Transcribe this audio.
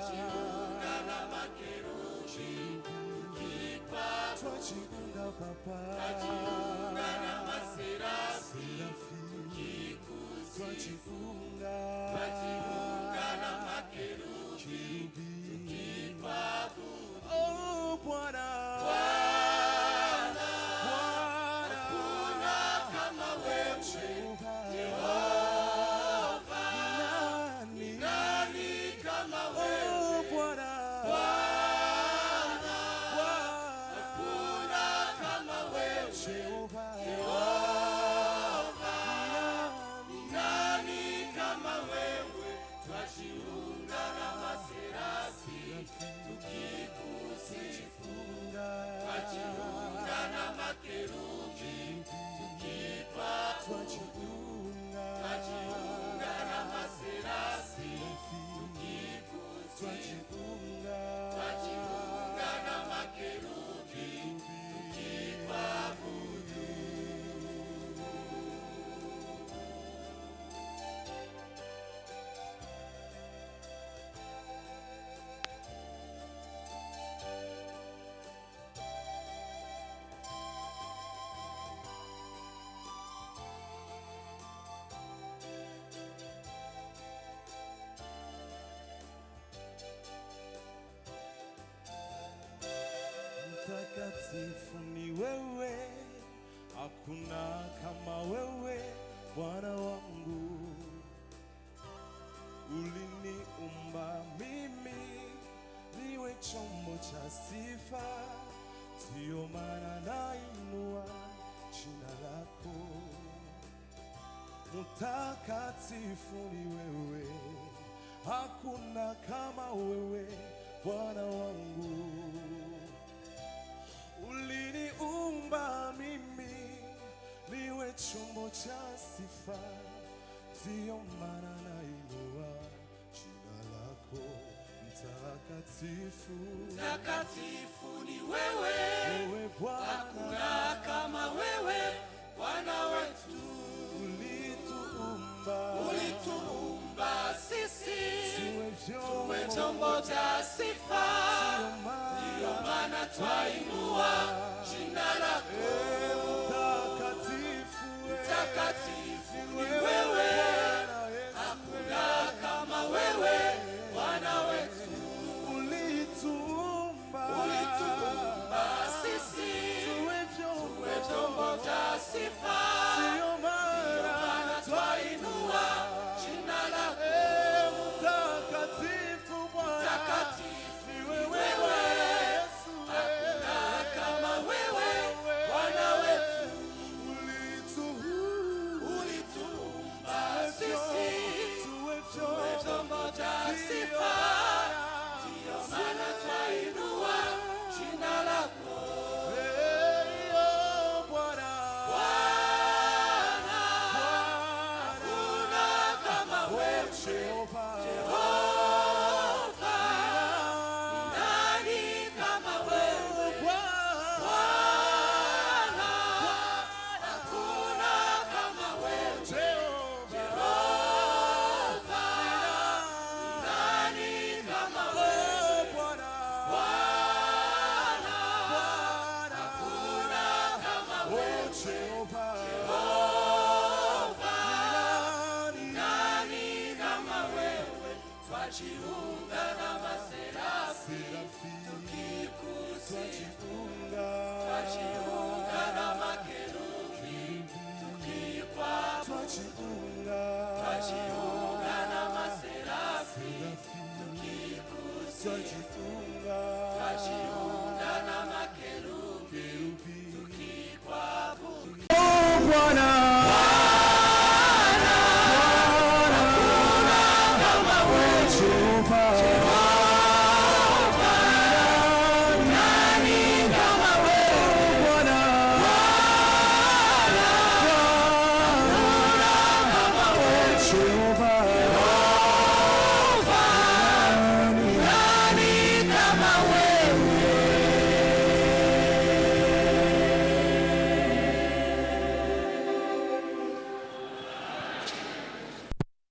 twajiunga na makerubi, twajiunga Baba, twajiunga na maserafi, twajiunga na makerubi, oh Bwana, hakuna kama wewe Jehova, nani kama wewe Bwana, hakuna kama wewe Jehova, nani kama wewe, twajiunga na maserafi tukikusifu, twajiunga na makerubi twajiunga na maserafi tukikusifu, twajiunga na makerubi tukikuabudu. Mtakatifu ni wewe, hakuna kama wewe Bwana wangu. Uliniumba mimi niwe chombo cha sifa, ndiyo maana nainua jina lako. Mtakatifu ni wewe, hakuna kama wewe Bwana wangu. Uliniumba mimi niwe chombo cha sifa, ndiyo maana nainua jina lako. Mtakatifu, mtakatifu ni wewe, wewe Bwana, hakuna kama wewe Bwana wetu. Ulituumba sisi tuwe chombo cha sifa, ndiyo maana twainua jina lako. Mtakatifu ni wewe, hakuna kama wewe Bwana wetu. Ulituumba sisi tuwe chombo cha sifa, ndiyo maana twainua jina lako. Mtakatifu Bwana, mtakatifu ni wewe, hakuna kama wewe Bwana wetu. Ulituumba sisi tuwe chombo cha sifa, ndiyo maana twainua jina lako. Jehova, nani kama wewe Bwana, hakuna kama wewe Jehova, nani kama wewe Bwana, hakuna kama wewe Jehova, twajiunga na maserafi tukikusifu, twajiunga na makerubi tukikuabudu, twajiunga na maserafi tukikusifu, twajiunga na makerubi tukikuabudu. Oh Bwana,